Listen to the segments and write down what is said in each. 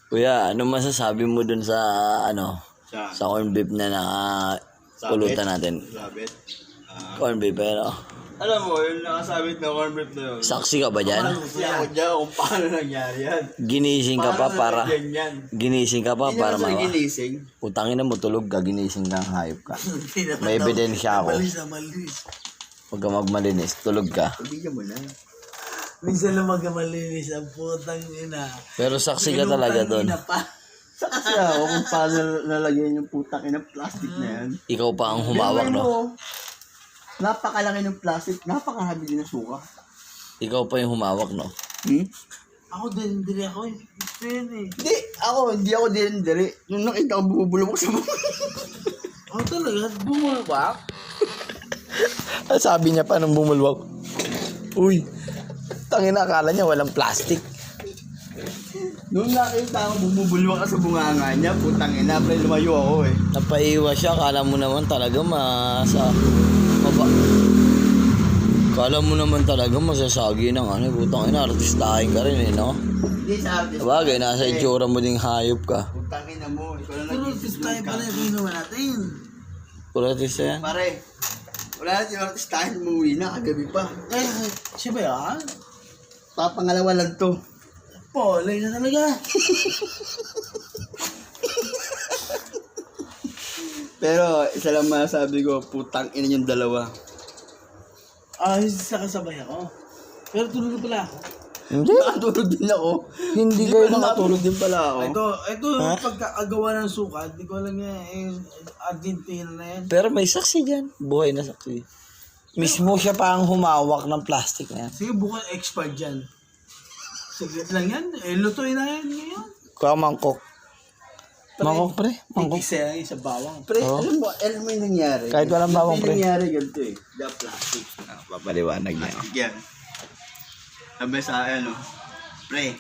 Kuya, ano masasabi mo dun sa sa corn beef na pulutan natin? Sabit. Corn beef, pero Alam mo, yung nakasabit na corn beef na yun. saksi ka ba dyan? Kasi ako dyan kung paano nangyari yan. Ginising ka pa para Ginising ginising. utangin na mo tulog ka, ginising kang hayop ka. May ebidensya ako. Huwag ka magmalinis, tulog ka. Pabigyan mo na. Minsan lang magkamalinis ang putang ina. Pero saksi ka talaga doon. Saksi ako kung paano nalagyan yung putang ina plastic na yan. Ikaw pa ang humawak, no? Napakalaki ng plastic, napakarami din ng suka. Ikaw pa yung humawak, no? Ako din ako eh. Gusto yun eh. Hindi ako dire. Nung nakita ko bumubulong ko sa mga. Ako talaga, bumulwak. Sabi niya pa nung bumulwak, uy, tangina, akala niya walang plastic. Nung nakita ko bumubulong ka sa bunganga niya, putang ina, pre, lumayo ako eh. Napaiwa siya, akala mo naman talaga Kala mo naman talaga masasagi ng putang ina, artistahin ka rin no? Hindi sa artist. Sabagay, nasa itsura mo ding hayop ka. Putang ina mo, ikaw lang Pero nag-isip tayo pala yung kinuha natin. Pura artista yan? Pare, wala na yung artistahin, umuwi na, kagabi pa. Siya ba yan? Papangalawa lang to. Polay na talaga. Pero isa lang masasabi ko, putang ina yung dalawa. Sa kasabay ako. Pero tulog na pala ako. Hindi. Nakatulog din ako. Hindi kayo nakatulog. din pala ako. Ito yung pagkakagawa ng suka, hindi ko alam nga Argentina na yan. Pero may saksi dyan. Buhay na saksi. Mismo siya pa ang humawak ng plastic na yan. Sige, bukan expert dyan. Saglit lang yan. Lutuin na yan ngayon. Kuha mangkok. Mangkok, pre. Mangkok. Ikisa lang sa bawang. Pre, alam mo yung nangyari. Kahit walang bawang, pre. Yung nangyari ganito eh. The plastic. Papaliwanag niya. Plastic yan. Sabi sa akin, pre,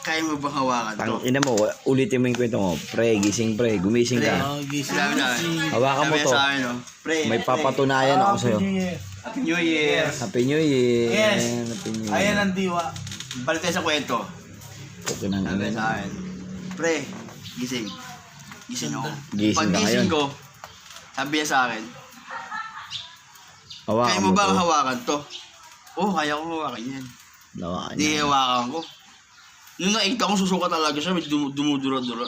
kaya mo bang hawakan to? Ina mo, ulitin mo yung kwento mo. Pre, gising pre. Gumising ka. Gising. Sabi na, Hawakan mo sabi to. sa akin, pre, May papatunayan ako sa'yo. Happy New Year. Happy New Year. Yes. Happy New Year. Ayan ang diwa. Balik tayo sa kwento. Okay na nga. Sabi sa akin, pre, gising. Gising ako. Gising Pag ka gising ngayon. ko, sabi niya sa akin, Hawakan kaya mo mo bang to. hawakan to? Oo, kaya ko hawakan yan. Hawakan Hindi niya. hawakan ko. Nung nakita ko susuka talaga siya, may dumudura-dura.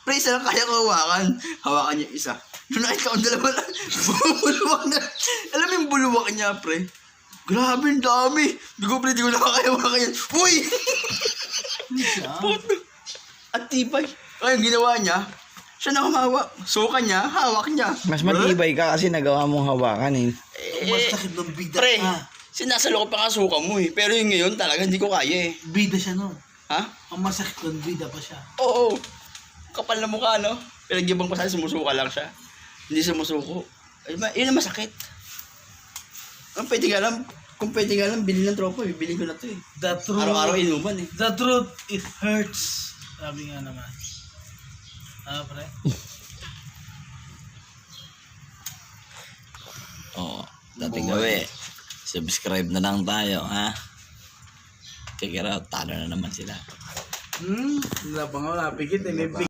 Pre, isa lang kaya ko hawakan. Hawakan niya isa. Nung nakita ko dalawa lang, bumuluwak na. Alam mo yung buluwak niya, pre? Grabe, ang dami. Di ko na kaya hawakan yan. Uy! Puto. At tipay. Kaya ginawa niya, siya na humawak. Suka niya, hawak niya. Mas matibay ka kasi nagawa mong hawakan eh. Mas sakit ng bida. Pre, sinasalo ko pa nga suka mo eh. Pero yung ngayon talaga hindi ko kaya eh. Bida siya nun. Ha? Ang masakit ng bida pa siya. Oo. Kapal na mukha, no? Pinagyabang pa sa sumusuka lang siya. Hindi sumusuko. Ay, yun ang masakit. Kung pwede ka lang, bilhin ng tropa, bibili ko na to eh. The truth. Araw-araw inuman eh. The truth, it hurts. Sabi nga naman. Pre? Oo. Dating gawi. Subscribe na lang tayo, ha? Check it out. Talo na naman sila. Wala pa nga, napikit.